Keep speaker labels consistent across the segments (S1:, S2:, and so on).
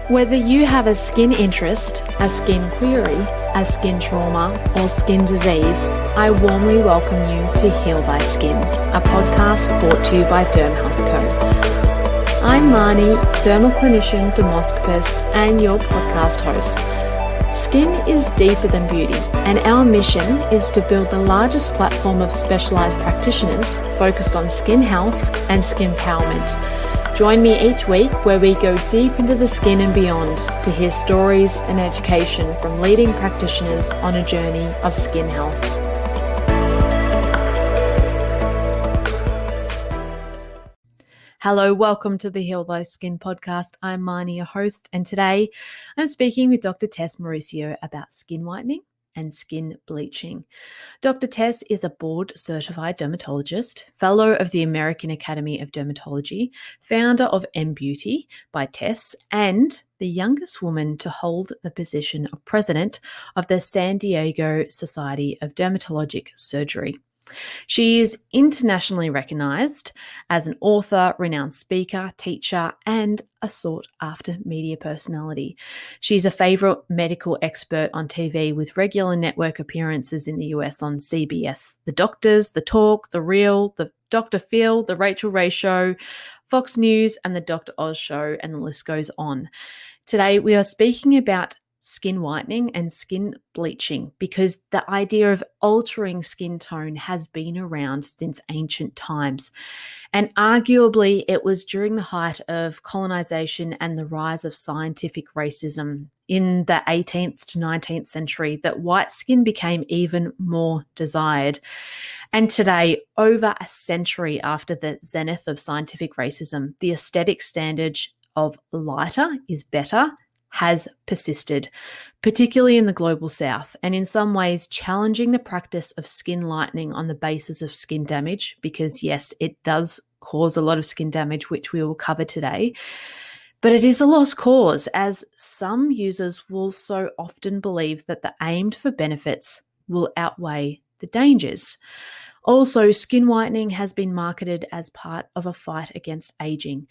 S1: Whether you have a skin interest, a skin query, a skin trauma, or skin disease, I warmly welcome you to Heal Thy Skin, a podcast brought to you by Derm Health Co. I'm Marnie, dermal clinician, dermoscopist, and your podcast host. Skin is deeper than beauty, and our mission is to build the largest platform of specialised practitioners focused on skin health and skin empowerment. Join me each week where we go deep into the skin and beyond to hear stories and education from leading practitioners on a journey of skin health. Hello, welcome to the Heal Thy Skin podcast. I'm Marnie, your host, and today I'm speaking with Dr. Tess Mauricio about skin whitening and skin bleaching. Dr. Tess is a board-certified dermatologist, fellow of the American Academy of Dermatology, founder of M-Beauty by Tess, and the youngest woman to hold the position of president of the San Diego Society of Dermatologic Surgery. She is internationally recognized as an author, renowned speaker, teacher, and a sought-after media personality. She's a favorite medical expert on TV with regular network appearances in the US on CBS, The Doctors, The Talk, The Real, The Dr. Phil, The Rachel Ray Show, Fox News, and The Dr. Oz Show, and the list goes on. Today, we are speaking about skin whitening and skin bleaching because the idea of altering skin tone has been around since ancient times. And arguably, it was during the height of colonization and the rise of scientific racism in the 18th to 19th century that white skin became even more desired. And today, over a century after the zenith of scientific racism, the aesthetic standard of lighter is better has persisted, particularly in the global south, and in some ways challenging the practice of skin lightening on the basis of skin damage, because yes, it does cause a lot of skin damage, which we will cover today. But it is a lost cause, as some users will so often believe that the aimed for benefits will outweigh the dangers. Also, skin whitening has been marketed as part of a fight against aging.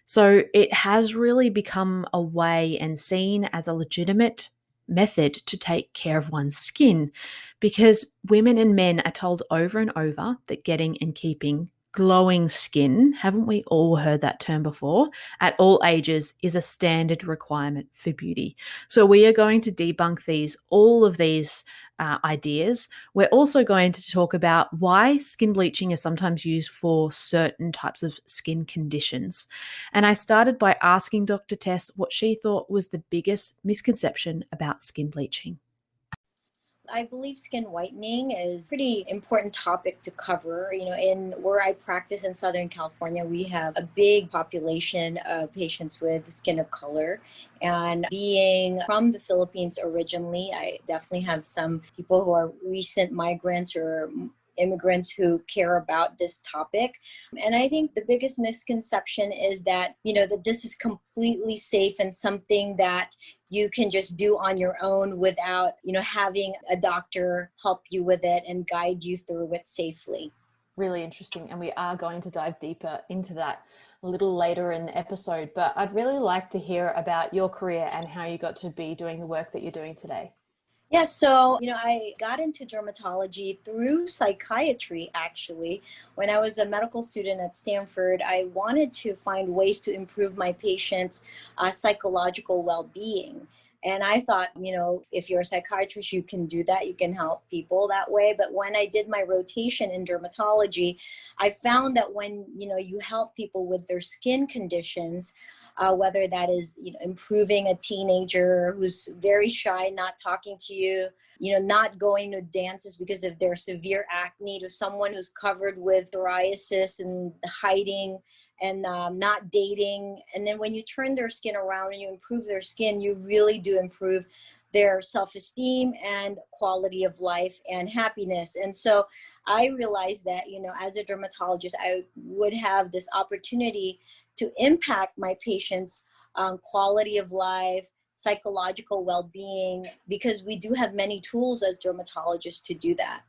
S1: So it has really become a way and seen as a legitimate method to take care of one's skin, because women and men are told over and over that getting and keeping glowing skin, haven't we all heard that term before, at all ages is a standard requirement for beauty. So we are going to debunk all of these ideas. We're also going to talk about why skin bleaching is sometimes used for certain types of skin conditions. And I started by asking Dr. Tess what she thought was the biggest misconception about skin bleaching.
S2: I believe skin whitening is a pretty important topic to cover. In where I practice in Southern California, we have a big population of patients with skin of color. And being from the Philippines originally, I definitely have some people who are recent migrants or immigrants who care about this topic. And I think the biggest misconception is that, that this is completely safe and something that you can just do on your own without, having a doctor help you with it and guide you through it safely.
S1: Really interesting. And we are going to dive deeper into that a little later in the episode. But I'd really like to hear about your career and how you got to be doing the work that you're doing today.
S2: Yeah, so, I got into dermatology through psychiatry, actually. When I was a medical student at Stanford, I wanted to find ways to improve my patients' psychological well-being. And I thought, if you're a psychiatrist, you can do that. You can help people that way. But when I did my rotation in dermatology, I found that when, you help people with their skin conditions, whether that is, improving a teenager who's very shy, not talking to you, not going to dances because of their severe acne, to someone who's covered with psoriasis and hiding and not dating. And then when you turn their skin around and you improve their skin, you really do improve their self-esteem and quality of life and happiness. And so I realized that, as a dermatologist, I would have this opportunity to impact my patients' quality of life, psychological well-being, because we do have many tools as dermatologists to do that.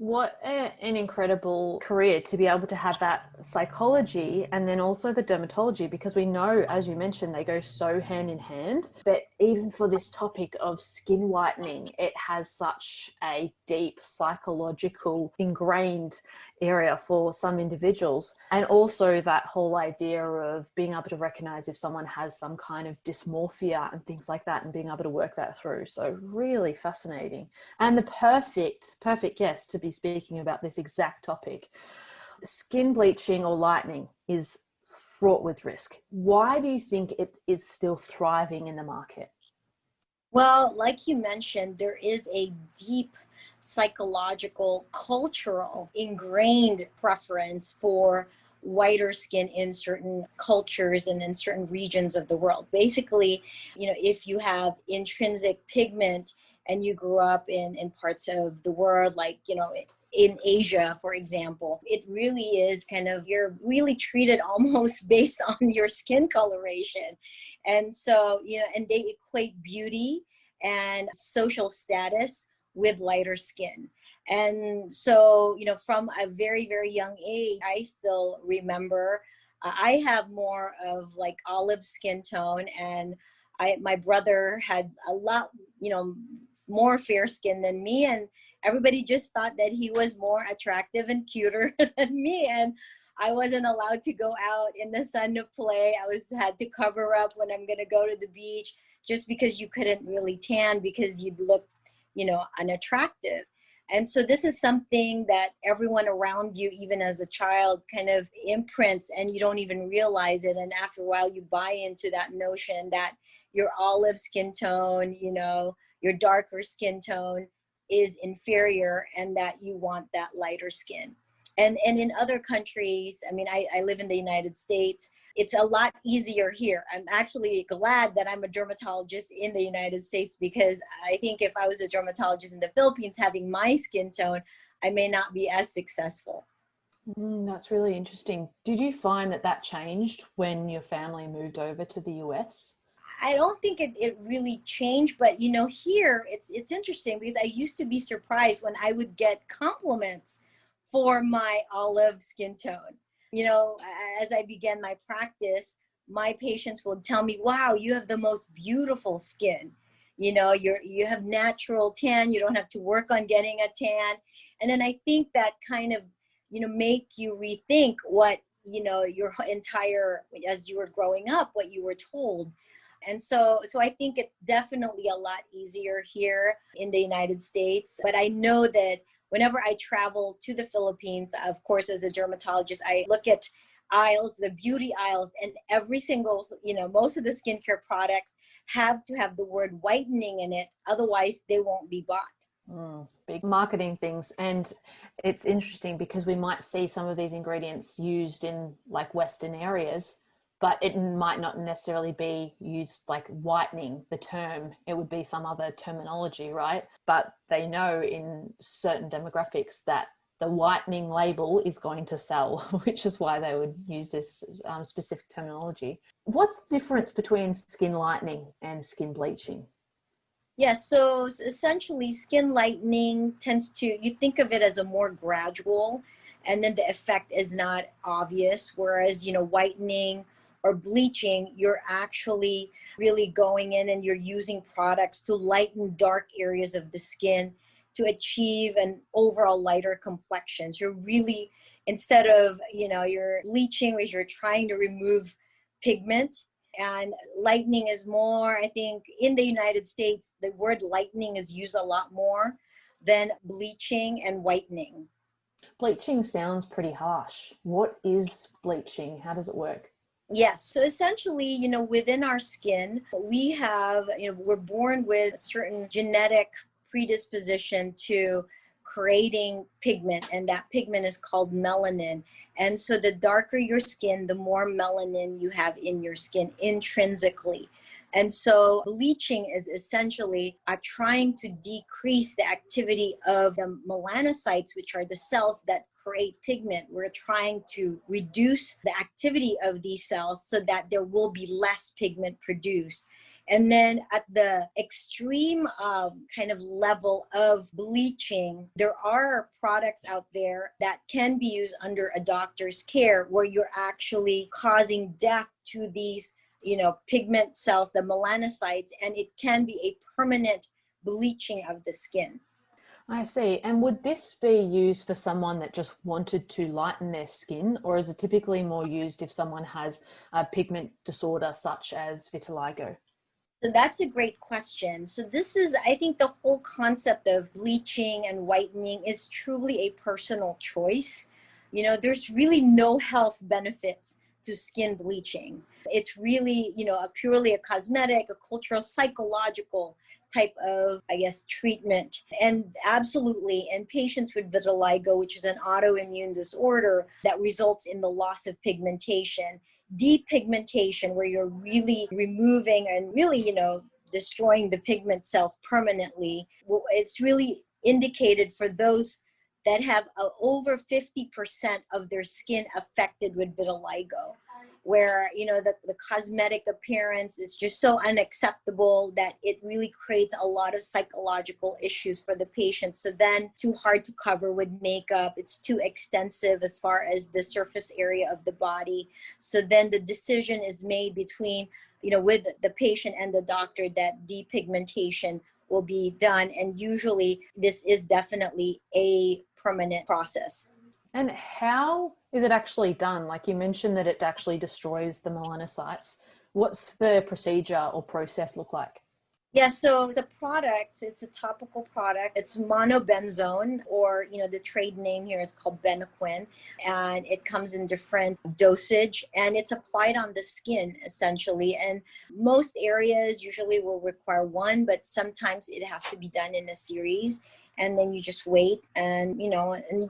S1: What an incredible career to be able to have that psychology and then also the dermatology, because we know, as you mentioned, they go so hand in hand. But even for this topic of skin whitening, it has such a deep psychological ingrained area for some individuals. And also that whole idea of being able to recognize if someone has some kind of dysmorphia and things like that and being able to work that through. So really fascinating. And the perfect guest to be speaking about this exact topic. Skin bleaching or lightening is fraught with risk. Why do you think it is still thriving in the market?
S2: Well, like you mentioned, there is a deep psychological, cultural, ingrained preference for whiter skin in certain cultures and in certain regions of the world. Basically, if you have intrinsic pigment and you grew up in parts of the world, like, in Asia, for example, it really is kind of, you're really treated almost based on your skin coloration. And so, and they equate beauty and social status with lighter skin. And so, from a very, very young age, I still remember I have more of like olive skin tone, and my brother had a lot, more fair skin than me. And everybody just thought that he was more attractive and cuter than me. And I wasn't allowed to go out in the sun to play. Had to cover up when I'm going to go to the beach, just because you couldn't really tan because you'd look, unattractive. And so this is something that everyone around you, even as a child, kind of imprints, and you don't even realize it. And after a while, you buy into that notion that your olive skin tone, your darker skin tone is inferior, and that you want that lighter skin. And in other countries, I mean, I live in the United States. It's a lot easier here. I'm actually glad that I'm a dermatologist in the United States, because I think if I was a dermatologist in the Philippines having my skin tone, I may not be as successful.
S1: That's really interesting. Did you find that changed when your family moved over to the US?
S2: I don't think it really changed, but here it's interesting, because I used to be surprised when I would get compliments for my olive skin tone. As I began my practice, my patients would tell me, "Wow, you have the most beautiful skin. You have natural tan. You don't have to work on getting a tan." And then I think that kind of, make you rethink what, your entire, as you were growing up, what you were told. And so I think it's definitely a lot easier here in the United States. But I know that whenever I travel to the Philippines, of course, as a dermatologist, I look at aisles, the beauty aisles, and every single, most of the skincare products have to have the word whitening in it. Otherwise, they won't be bought.
S1: Big marketing things. And it's interesting because we might see some of these ingredients used in like Western areas, but it might not necessarily be used like whitening, the term. It would be some other terminology, right? But they know in certain demographics that the whitening label is going to sell, which is why they would use this specific terminology. What's the difference between skin lightening and skin bleaching?
S2: Yes, so essentially skin lightening tends to, you think of it as a more gradual, and then the effect is not obvious. Whereas, whitening or bleaching, you're actually really going in and you're using products to lighten dark areas of the skin to achieve an overall lighter complexion. So you're really, instead of, you're bleaching, where you're trying to remove pigment, and lightening is more, I think, in the United States, the word lightening is used a lot more than bleaching and whitening.
S1: Bleaching sounds pretty harsh. What is bleaching? How does it work?
S2: Yes. So essentially, within our skin, we have, we're born with a certain genetic predisposition to creating pigment, and that pigment is called melanin. And so the darker your skin, the more melanin you have in your skin intrinsically. And so bleaching is essentially trying to decrease the activity of the melanocytes, which are the cells that create pigment. We're trying to reduce the activity of these cells so that there will be less pigment produced. And then at the extreme kind of level of bleaching, there are products out there that can be used under a doctor's care where you're actually causing death to these, pigment cells, the melanocytes, and it can be a permanent bleaching of the skin.
S1: I see. And would this be used for someone that just wanted to lighten their skin, or is it typically more used if someone has a pigment disorder such as vitiligo?
S2: So that's a great question. So this is, I think the whole concept of bleaching and whitening is truly a personal choice. There's really no health benefits to skin bleaching. It's really, purely a cosmetic, a cultural, psychological type of, I guess, treatment. And absolutely, in patients with vitiligo, which is an autoimmune disorder that results in the loss of pigmentation, depigmentation, where you're really removing and really, destroying the pigment cells permanently, it's really indicated for those that have over 50% of their skin affected with vitiligo, where the cosmetic appearance is just so unacceptable that it really creates a lot of psychological issues for the patient. So then too hard to cover with makeup, it's too extensive as far as the surface area of the body. So then the decision is made between with the patient and the doctor that depigmentation will be done, and usually this is definitely a permanent process.
S1: And how is it actually done? Like you mentioned that it actually destroys the melanocytes. What's the procedure or process look like?
S2: Yeah, so it's a product, it's a topical product. It's monobenzone, or, the trade name here is called Benequin, and it comes in different dosage, and it's applied on the skin essentially. And most areas usually will require one, but sometimes it has to be done in a series, and then you just wait, and, and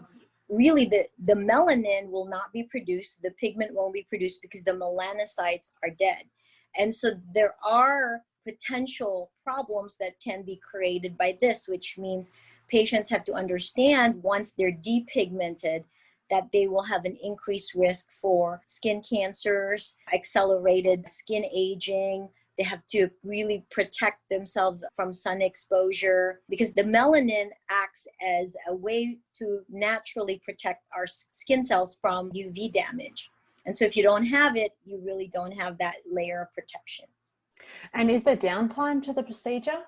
S2: really the melanin will not be produced, the pigment won't be produced because the melanocytes are dead. And so there are potential problems that can be created by this, which means patients have to understand once they're depigmented that they will have an increased risk for skin cancers, accelerated skin aging. They have to really protect themselves from sun exposure because the melanin acts as a way to naturally protect our skin cells from UV damage. And so if you don't have it, you really don't have that layer of protection.
S1: And is there downtime to the procedure?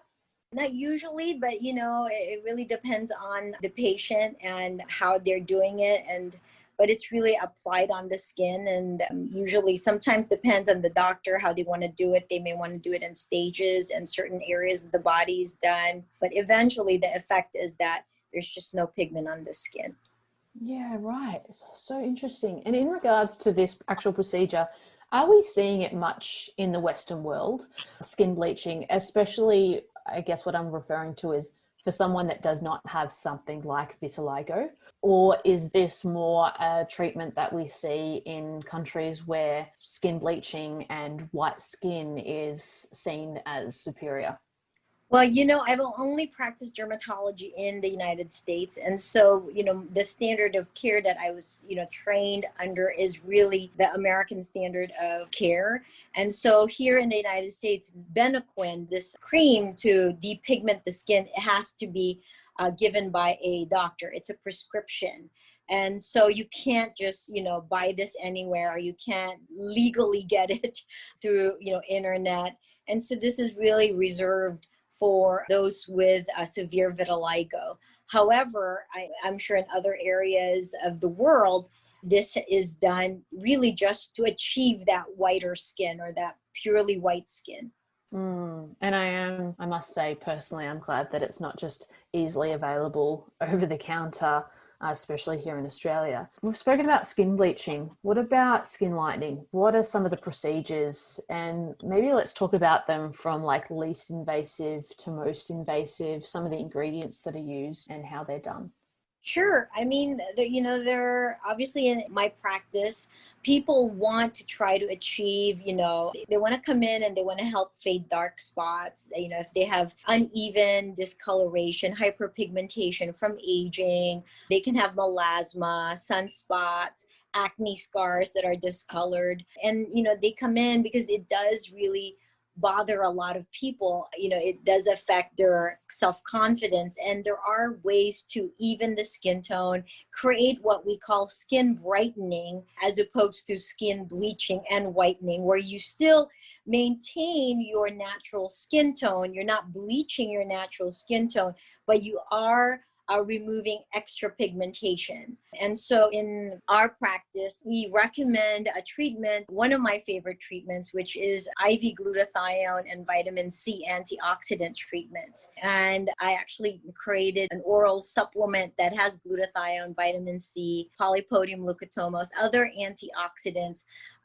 S2: Not usually, but it really depends on the patient and how they're doing it. But it's really applied on the skin, and usually sometimes depends on the doctor how they want to do it. They may want to do it in stages and certain areas of the body is done. But eventually the effect is that there's just no pigment on the skin.
S1: Yeah, right. So interesting. And in regards to this actual procedure, are we seeing it much in the Western world, skin bleaching, especially, I guess what I'm referring to is for someone that does not have something like vitiligo? Or is this more a treatment that we see in countries where skin bleaching and white skin is seen as superior?
S2: Well, I've only practiced dermatology in the United States. And so, the standard of care that I was, trained under is really the American standard of care. And so here in the United States, Benequin, this cream to depigment the skin, it has to be given by a doctor. It's a prescription. And so you can't just, buy this anywhere. You can't legally get it through, internet. And so this is really reserved for those with severe vitiligo. However, I'm sure in other areas of the world, this is done really just to achieve that whiter skin or that purely white skin.
S1: And I must say personally, I'm glad that it's not just easily available over the counter, especially here in Australia. We've spoken about skin bleaching. What about skin lightening? What are some of the procedures? And maybe let's talk about them from like least invasive to most invasive, some of the ingredients that are used and how they're done.
S2: Sure. I mean, they're obviously in my practice, people want to try to achieve, they want to come in and they want to help fade dark spots. If they have uneven discoloration, hyperpigmentation from aging, they can have melasma, sunspots, acne scars that are discolored. And, they come in because it does really bother a lot of people. It does affect their self-confidence, and there are ways to even the skin tone, create what we call skin brightening as opposed to skin bleaching and whitening, where you still maintain your natural skin tone. You're not bleaching your natural skin tone, but you are removing extra pigmentation. And so in our practice, we recommend a treatment, one of my favorite treatments, which is IV glutathione and vitamin C antioxidant treatments. And I actually created an oral supplement that has glutathione, vitamin C, polypodium leukotomos, other antioxidants.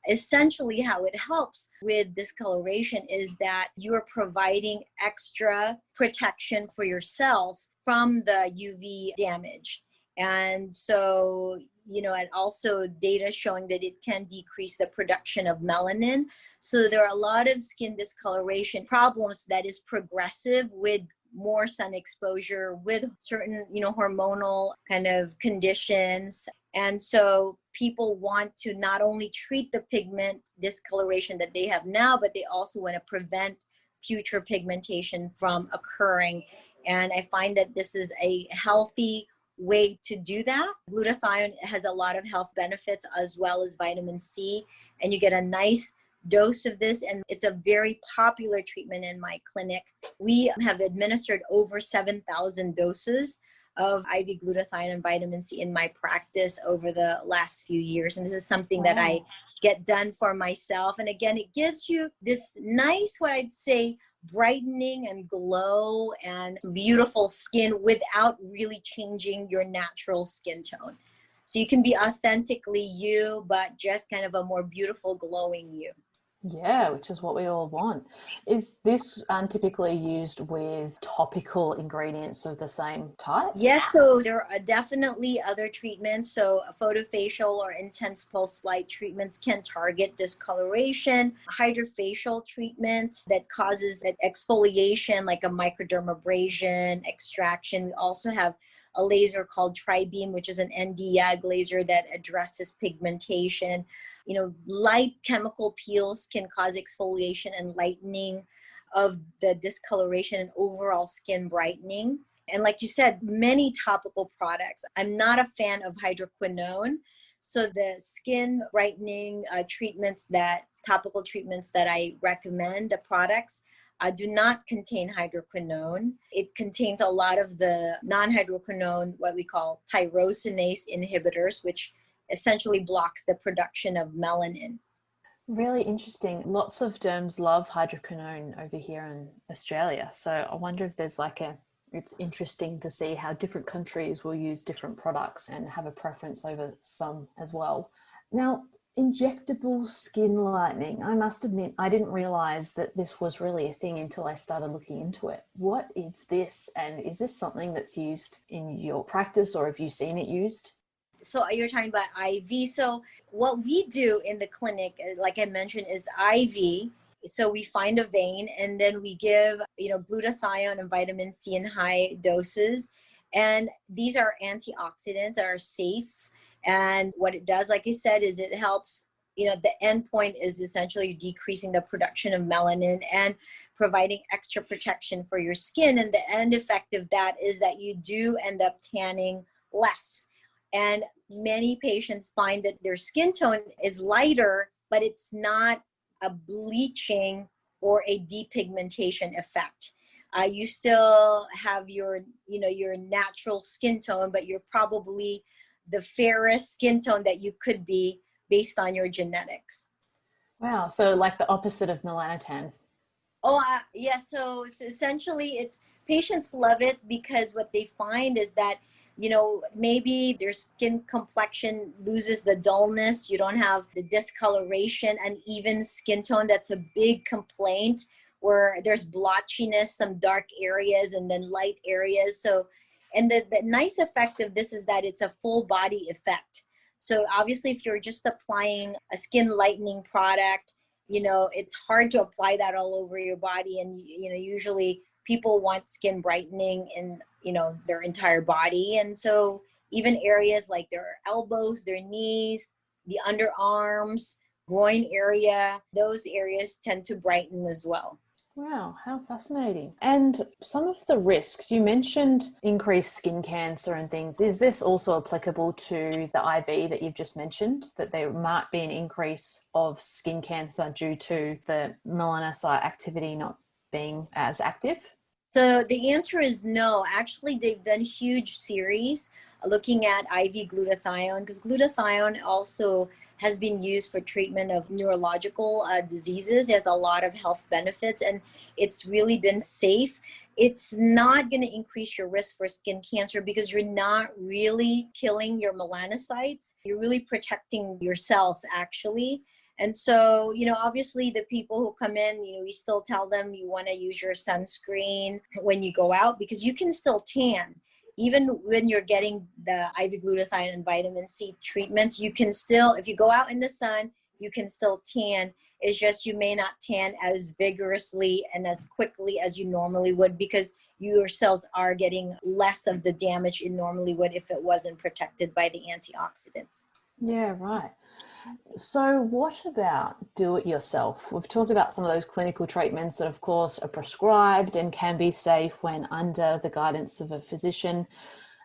S2: Essentially, how it helps with discoloration is that you're providing extra protection for your cells from the UV damage. And so, and also data showing that it can decrease the production of melanin. So there are a lot of skin discoloration problems that is progressive with more sun exposure, with certain, hormonal kind of conditions. And so people want to not only treat the pigment discoloration that they have now, but they also want to prevent future pigmentation from occurring. And I find that this is a healthy way to do that. Glutathione has a lot of health benefits as well as vitamin C, and you get a nice dose of this, and it's a very popular treatment in my clinic. We have administered over 7,000 doses of IV glutathione and vitamin C in my practice over the last few years. And this is something that I get done for myself. And again, it gives you this nice, what I'd say, brightening and glow and beautiful skin without really changing your natural skin tone. So you can be authentically you, but just kind of a more beautiful, glowing you.
S1: Yeah, which is what we all want. Is this typically used with topical ingredients of the same type?
S2: Yes, so there are definitely other treatments. So photofacial or intense pulse light treatments can target discoloration. Hydrofacial treatments that causes exfoliation, like a microdermabrasion, extraction. We also have a laser called Tri-Beam, which is an Nd:YAG laser that addresses pigmentation. Light chemical peels can cause exfoliation and lightening of the discoloration and overall skin brightening. And like you said, many topical products. I'm not a fan of hydroquinone. So the skin brightening topical treatments that I recommend, the products, do not contain hydroquinone. It contains a lot of the non-hydroquinone, what we call tyrosinase inhibitors, which essentially blocks the production of melanin.
S1: Really interesting. Lots of derms love hydroquinone over here in Australia. So I wonder if there's it's interesting to see how different countries will use different products and have a preference over some as well. Now, injectable skin lightening. I must admit, I didn't realize that this was really a thing until I started looking into it. What is this? And is this something that's used in your practice, or have you seen it used?
S2: So you're talking about IV. So what we do in the clinic, like I mentioned, is IV. So we find a vein and then we give, glutathione and vitamin C in high doses. And these are antioxidants that are safe. And what it does, like I said, is it helps, the end point is essentially decreasing the production of melanin and providing extra protection for your skin. And the end effect of that is that you do end up tanning less. And many patients find that their skin tone is lighter, but it's not a bleaching or a depigmentation effect. You still have your natural skin tone, but you're probably the fairest skin tone that you could be based on your genetics.
S1: Wow. So like the opposite of melanotan.
S2: Yeah. So essentially patients love it because what they find is that maybe their skin complexion loses the dullness. You don't have the discoloration and even skin tone. That's a big complaint, where there's blotchiness, some dark areas and then light areas. So, and the nice effect of this is that it's a full body effect. So obviously if you're just applying a skin lightening product, it's hard to apply that all over your body. And, usually people want skin brightening in, their entire body. And so even areas like their elbows, their knees, the underarms, groin area, those areas tend to brighten as well.
S1: Wow, how fascinating. And some of the risks, you mentioned increased skin cancer and things. Is this also applicable to the IV that you've just mentioned, that there might be an increase of skin cancer due to the melanocyte activity not being as active?
S2: So the answer is no. Actually, they've done huge series looking at IV glutathione, because glutathione also has been used for treatment of neurological diseases. It has a lot of health benefits, and it's really been safe. It's not going to increase your risk for skin cancer because you're not really killing your melanocytes. You're really protecting your cells, actually. And so, obviously the people who come in, we still tell them you want to use your sunscreen when you go out, because you can still tan. Even when you're getting the IV glutathione and vitamin C treatments, you can still, if you go out in the sun, you can still tan. It's just you may not tan as vigorously and as quickly as you normally would, because your cells are getting less of the damage it normally would if it wasn't protected by the antioxidants.
S1: Yeah, right. So what about do it yourself? We've talked about some of those clinical treatments that of course are prescribed and can be safe when under the guidance of a physician,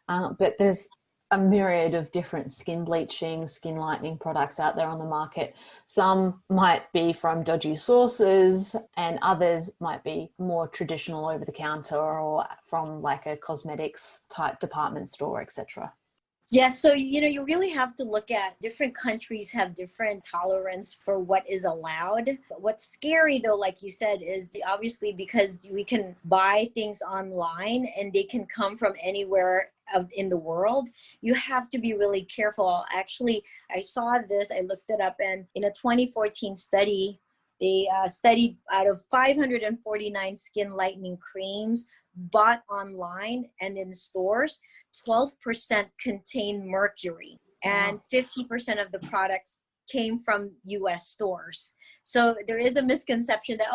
S1: but there's a myriad of different skin bleaching, skin lightening products out there on the market. Some might be from dodgy sources and others might be more traditional over the counter or from like a cosmetics type department store, etc.
S2: Yeah, so you really have to look at different countries have different tolerance for what is allowed. What's scary though, like you said, is obviously because we can buy things online and they can come from anywhere in the world, you have to be really careful. Actually, I saw this, I looked it up, and in a 2014 study, they studied out of 549 skin lightening creams bought online and in stores, 12% contain mercury, and 50% of the products came from US stores. So there is a misconception that,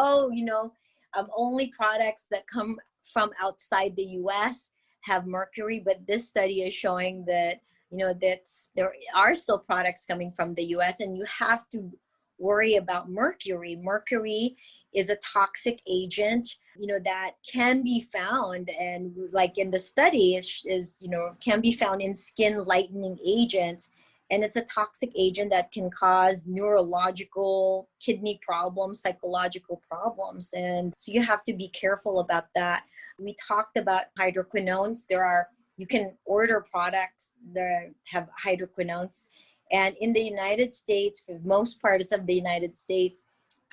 S2: only products that come from outside the US have mercury. But this study is showing that, there are still products coming from the US, and you have to worry about mercury. Mercury is a toxic agent, that can be found, and like in the study is can be found in skin lightening agents, and it's a toxic agent that can cause neurological, kidney problems, psychological problems, and so you have to be careful about that. We talked about hydroquinones. You can order products that have hydroquinones, and in the United States, for most parts of the United States,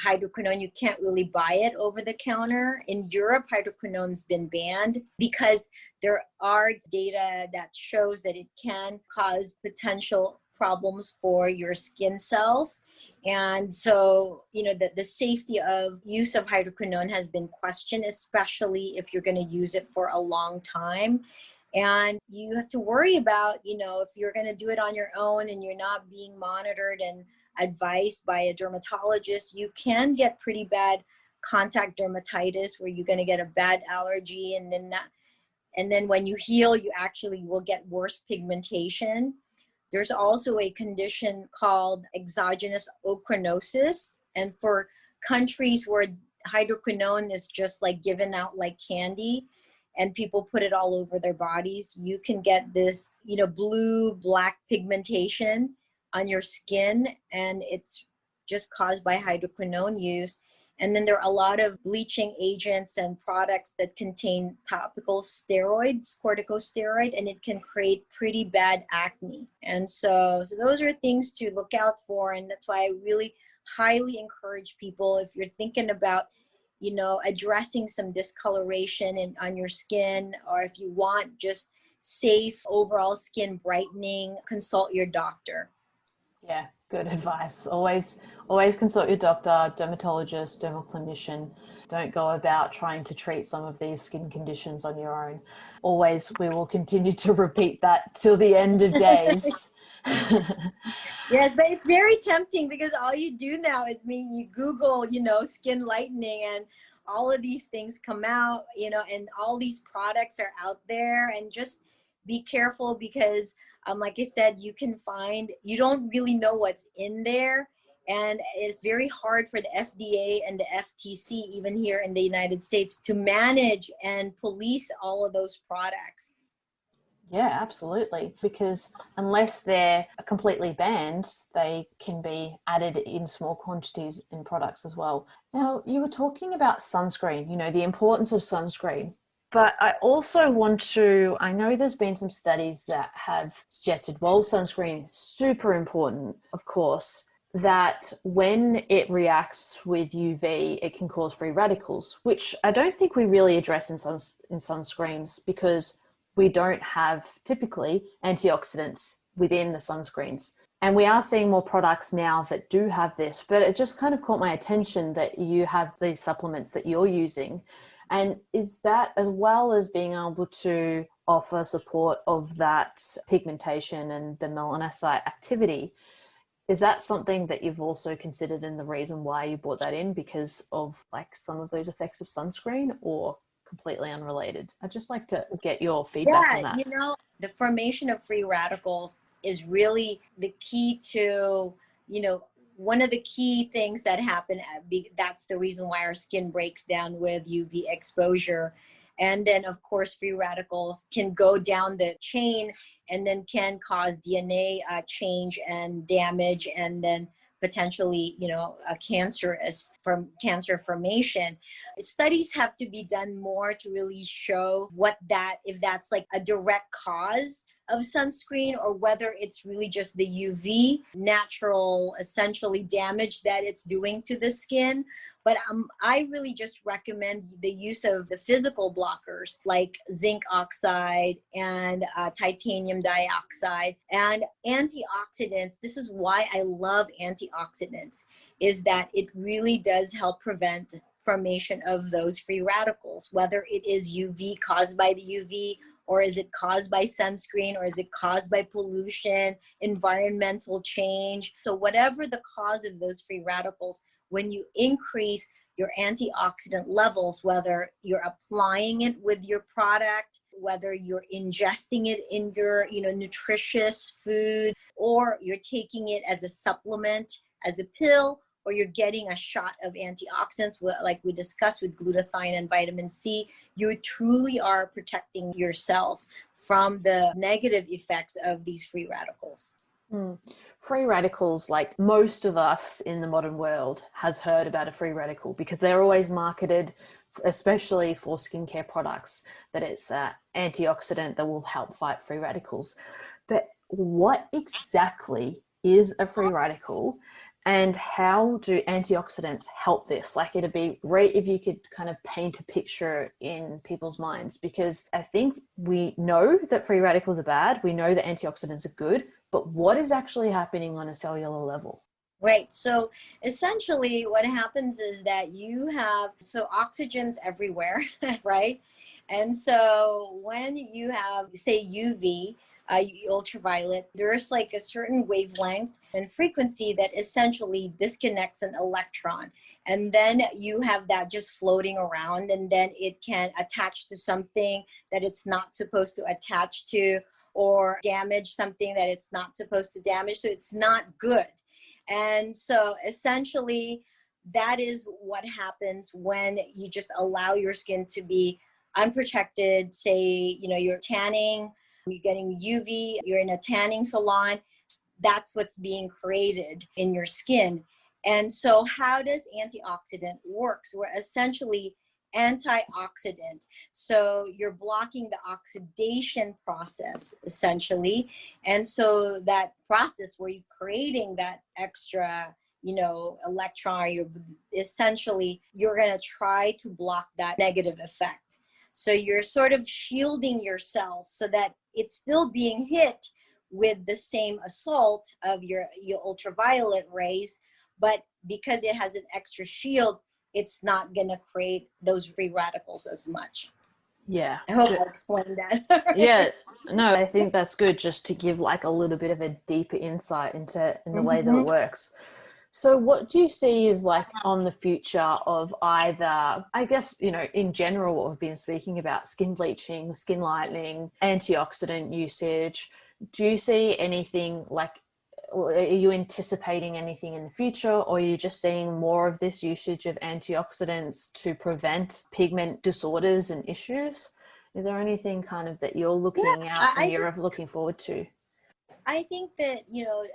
S2: hydroquinone, you can't really buy it over the counter. In Europe, hydroquinone's been banned because there are data that shows that it can cause potential problems for your skin cells. And so, the safety of use of hydroquinone has been questioned, especially if you're going to use it for a long time. And you have to worry about, if you're going to do it on your own and you're not being monitored and advised by a dermatologist, you can get pretty bad contact dermatitis where you're going to get a bad allergy, and then when you heal, you actually will get worse pigmentation. There's also a condition called exogenous ochronosis, and for countries where hydroquinone is just like given out like candy and people put it all over their bodies, you can get this, blue black pigmentation on your skin, and it's just caused by hydroquinone use. And then there are a lot of bleaching agents and products that contain topical steroids, corticosteroid, and it can create pretty bad acne. And so those are things to look out for. And that's why I really highly encourage people, if you're thinking about, addressing some discoloration on your skin, or if you want just safe overall skin brightening, consult your doctor.
S1: Yeah, good advice. Always consult your doctor, dermatologist, dermal clinician. Don't go about trying to treat some of these skin conditions on your own. Always, we will continue to repeat that till the end of days.
S2: Yes, but it's very tempting because all you do now is you Google, skin lightening, and all of these things come out, and all these products are out there, and just be careful because, like I said, you don't really know what's in there. And it's very hard for the FDA and the FTC, even here in the United States, to manage and police all of those products.
S1: Yeah, absolutely. Because unless they're completely banned, they can be added in small quantities in products as well. Now, you were talking about sunscreen, the importance of sunscreen. But I also I know there's been some studies that have suggested, while sunscreen is super important, of course, that when it reacts with UV, it can cause free radicals, which I don't think we really address in sunscreens, because we don't have typically antioxidants within the sunscreens. And we are seeing more products now that do have this, but it just kind of caught my attention that you have these supplements that you're using. And is that, as well as being able to offer support of that pigmentation and the melanocyte activity, is that something that you've also considered in the reason why you brought that in, because of like some of those effects of sunscreen, or completely unrelated? I'd just like to get your feedback on that.
S2: The formation of free radicals is really the key to, one of the key things that happen. That's the reason why our skin breaks down with UV exposure. And then, of course, free radicals can go down the chain and then can cause DNA change and damage, and then potentially, a cancer formation. Studies have to be done more to really show if that's like a direct cause of sunscreen, or whether it's really just the UV natural essentially damage that it's doing to the skin. But I really just recommend the use of the physical blockers like zinc oxide and titanium dioxide and antioxidants. This is why I love antioxidants, is that it really does help prevent formation of those free radicals, whether it is UV, caused by the UV, or is it caused by sunscreen, or is it caused by pollution, environmental change. So whatever the cause of those free radicals, when you increase your antioxidant levels, whether you're applying it with your product, whether you're ingesting it in your nutritious food, or you're taking it as a supplement, as a pill, or you're getting a shot of antioxidants, like we discussed with glutathione and vitamin C, you truly are protecting your cells from the negative effects of these free radicals.
S1: Free radicals, like most of us in the modern world has heard about a free radical, because they're always marketed, especially for skincare products, that it's an antioxidant that will help fight free radicals. But what exactly is a free radical, and how do antioxidants help this? Like, it'd be great if you could kind of paint a picture in people's minds, because I think we know that free radicals are bad. We know that antioxidants are good, but what is actually happening on a cellular level?
S2: Right. So essentially what happens is that oxygen's everywhere, right? And so when you have, say, UV, ultraviolet, there's like a certain wavelength and frequency that essentially disconnects an electron. And then you have that just floating around, and then it can attach to something that it's not supposed to attach to, or damage something that it's not supposed to damage. So it's not good. And so essentially that is what happens when you just allow your skin to be unprotected. Say, you're tanning, you're getting UV, you're in a tanning salon, that's what's being created in your skin. And so how does antioxidant work? So we're essentially antioxidant. So you're blocking the oxidation process, essentially. And so that process where you're creating that extra, electron, you're going to try to block that negative effect. So you're sort of shielding yourself so that it's still being hit with the same assault of your ultraviolet rays, but because it has an extra shield, it's not going to create those free radicals as much.
S1: Yeah.
S2: I hope I explained that.
S1: Yeah. No, I think that's good, just to give like a little bit of a deeper insight in the way that it works. So what do you see is like on the future of either, I guess, in general, what we've been speaking about, skin bleaching, skin lightening, antioxidant usage? Do you see anything like are you anticipating anything in the future, or are you just seeing more of this usage of antioxidants to prevent pigment disorders and issues? Is there anything kind of that you're looking out and you're looking forward to?
S2: I think that,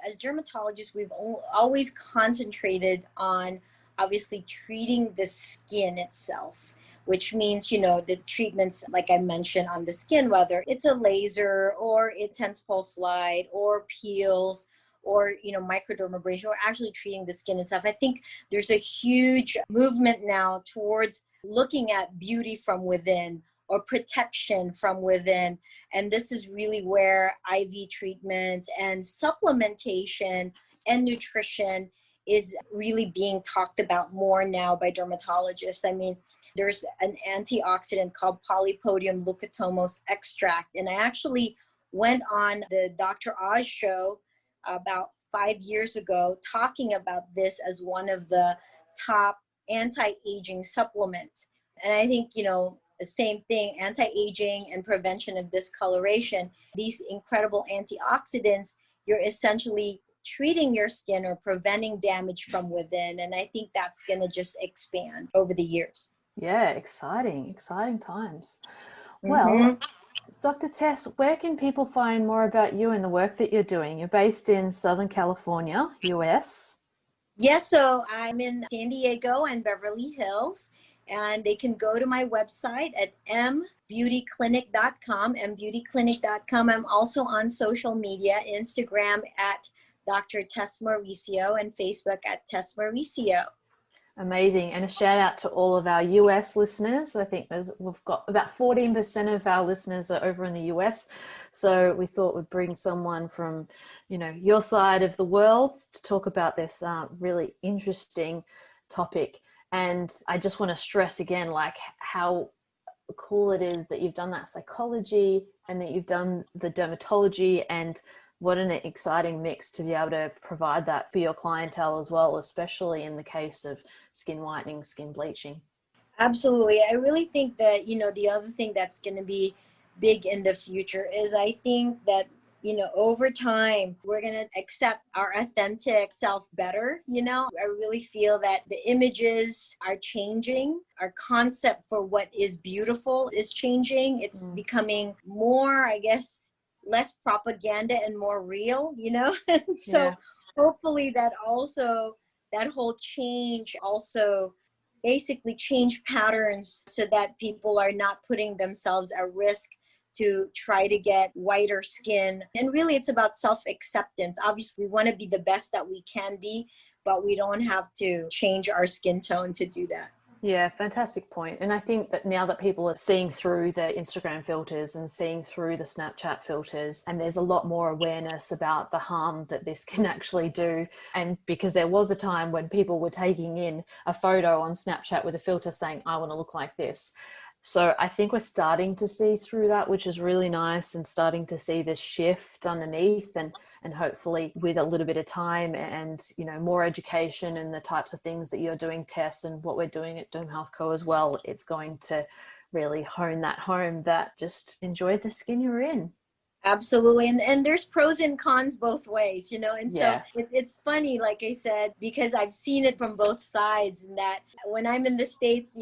S2: as dermatologists, we've always concentrated on obviously treating the skin itself, which means, the treatments, like I mentioned, on the skin, whether it's a laser or intense pulse light or peels or, microdermabrasion, or actually treating the skin itself. I think there's a huge movement now towards looking at beauty from within or protection from within. And this is really where IV treatments and supplementation and nutrition is really being talked about more now by dermatologists. I mean, there's an antioxidant called polypodium leucotomos extract. And I actually went on the Dr. Oz show about 5 years ago talking about this as one of the top anti-aging supplements. And I think, the same thing, anti-aging and prevention of discoloration, these incredible antioxidants, you're essentially treating your skin or preventing damage from within. And I think that's going to just expand over the years.
S1: Yeah, exciting times.
S2: Mm-hmm.
S1: Well, Dr. Tess, where can people find more about you and the work that you're doing? You're based in Southern California, US.
S2: Yes, so I'm in San Diego and Beverly Hills. And they can go to my website at mbeautyclinic.com. I'm also on social media, Instagram at Dr. Tess Mauricio and Facebook at Tess Mauricio.
S1: Amazing. And a shout out to all of our US listeners. I think we've got about 14% of our listeners are over in the US. So we thought we'd bring someone from, your side of the world to talk about this really interesting topic. And I just want to stress again, like how cool it is that you've done that psychology and that you've done the dermatology, and what an exciting mix to be able to provide that for your clientele as well, especially in the case of skin whitening, skin bleaching.
S2: Absolutely. I really think that, the other thing that's going to be big in the future is I think that over time, we're going to accept our authentic self better. I really feel that the images are changing. Our concept for what is beautiful is changing. It's becoming more, I guess, less propaganda and more real, So hopefully that whole change also basically change patterns so that people are not putting themselves at risk to try to get whiter skin. And really it's about self-acceptance. Obviously we want to be the best that we can be, but we don't have to change our skin tone to do that.
S1: Yeah, fantastic point. And I think that now that people are seeing through the Instagram filters and seeing through the Snapchat filters, and there's a lot more awareness about the harm that this can actually do. And because there was a time when people were taking in a photo on Snapchat with a filter saying, I want to look like this. So I think we're starting to see through that, which is really nice, and starting to see this shift underneath, and hopefully with a little bit of time and, more education and the types of things that you're doing, Tess, and what we're doing at Derm Health Co as well, it's going to really hone that home that just enjoy the skin you're in.
S2: Absolutely. And there's pros and cons both ways, and so it's funny, like I said, because I've seen it from both sides, and that when I'm in the States,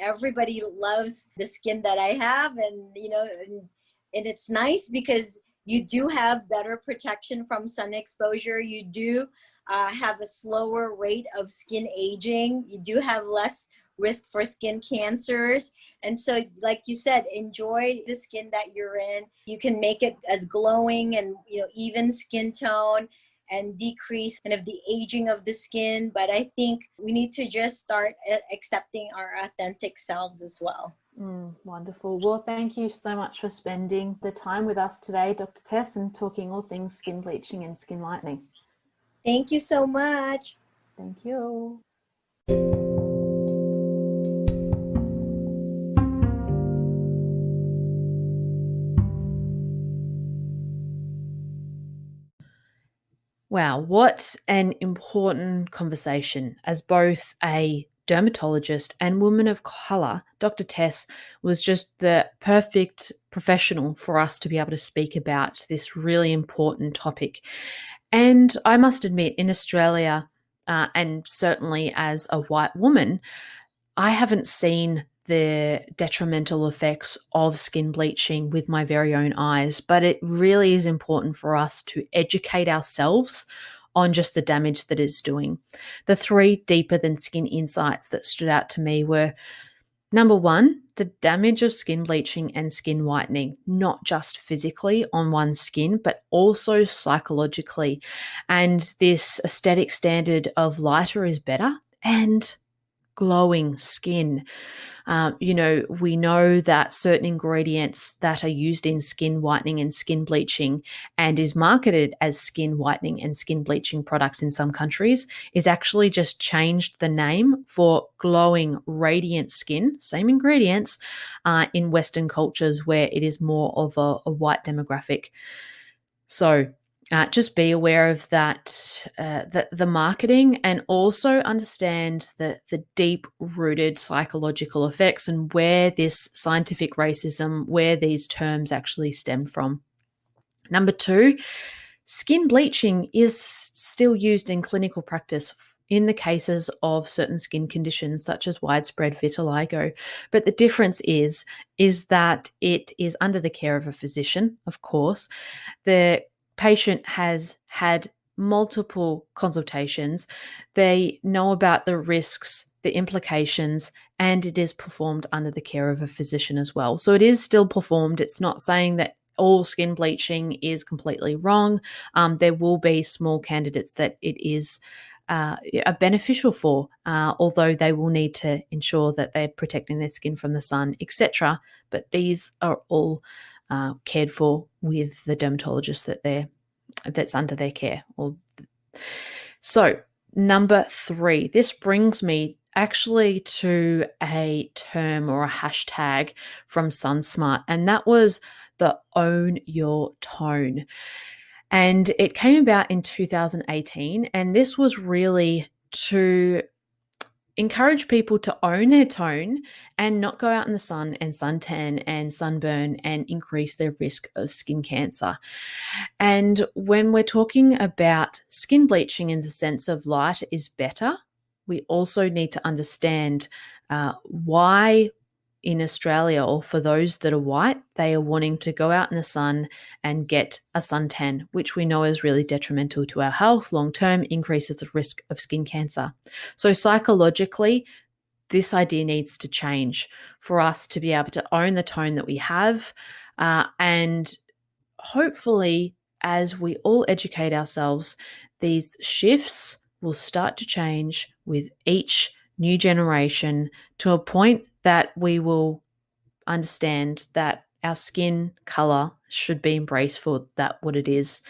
S2: everybody loves the skin that I have, and, and it's nice because you do have better protection from sun exposure. You do have a slower rate of skin aging. You do have less risk for skin cancers. And so, like you said, enjoy the skin that you're in. You can make it as glowing and, even skin tone, and decrease kind of the aging of the skin. But I think we need to just start accepting our authentic selves as well.
S1: Wonderful. Well, thank you so much for spending the time with us today, Dr. Tess, and talking all things skin bleaching and skin lightening.
S2: Thank you so much.
S1: Thank you. Wow, what an important conversation. As both a dermatologist and woman of color, Dr. Tess was just the perfect professional for us to be able to speak about this really important topic. And I must admit, in Australia, and certainly as a white woman, I haven't seen the detrimental effects of skin bleaching with my very own eyes, but it really is important for us to educate ourselves on just the damage that it's doing. The three deeper than skin insights that stood out to me were: number one, the damage of skin bleaching and skin whitening, not just physically on one's skin, but also psychologically. And this aesthetic standard of lighter is better and glowing skin. We know that certain ingredients that are used in skin whitening and skin bleaching and is marketed as skin whitening and skin bleaching products in some countries is actually just changed the name for glowing, radiant skin, same ingredients, in Western cultures where it is more of a white demographic. So just be aware of that, the marketing, and also understand the deep-rooted psychological effects and where this scientific racism, where these terms actually stem from. Number two, skin bleaching is still used in clinical practice in the cases of certain skin conditions such as widespread vitiligo. But the difference is that it is under the care of a physician, of course. The patient has had multiple consultations. They know about the risks, the implications, and it is performed under the care of a physician as well. So it is still performed. It's not saying that all skin bleaching is completely wrong. There will be small candidates that it is beneficial for, although they will need to ensure that they're protecting their skin from the sun, etc. But these are all cared for with the dermatologist that's under their care. So, number three, this brings me actually to a term or a hashtag from SunSmart, and that was the Own Your Tone. And it came about in 2018, and this was really to encourage people to own their tone and not go out in the sun and suntan and sunburn and increase their risk of skin cancer. And when we're talking about skin bleaching in the sense of light is better, we also need to understand why in Australia, or for those that are white, they are wanting to go out in the sun and get a suntan, which we know is really detrimental to our health long term, increases the risk of skin cancer. So psychologically, this idea needs to change for us to be able to own the tone that we have. And hopefully, as we all educate ourselves, these shifts will start to change with each new generation to a point that we will understand that our skin color should be embraced for that what it is,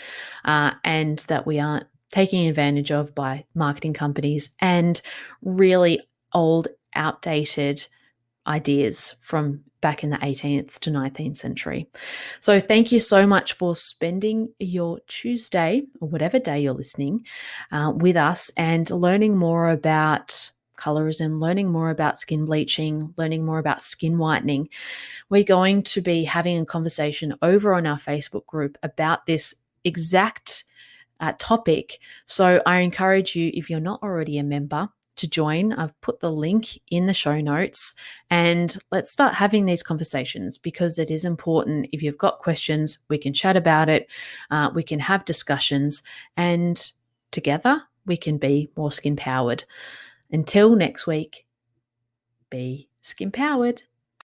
S1: and that we aren't taking advantage of by marketing companies and really old, outdated ideas from back in the 18th to 19th century. So thank you so much for spending your Tuesday, or whatever day you're listening, with us and learning more about colorism, learning more about skin bleaching, learning more about skin whitening. We're going to be having a conversation over on our Facebook group about this exact topic. So I encourage you, if you're not already a member, to join. I've put the link in the show notes, and let's start having these conversations, because it is important. If you've got questions, we can chat about it. We can have discussions, and together we can be more skin powered. Until next week, be skin powered.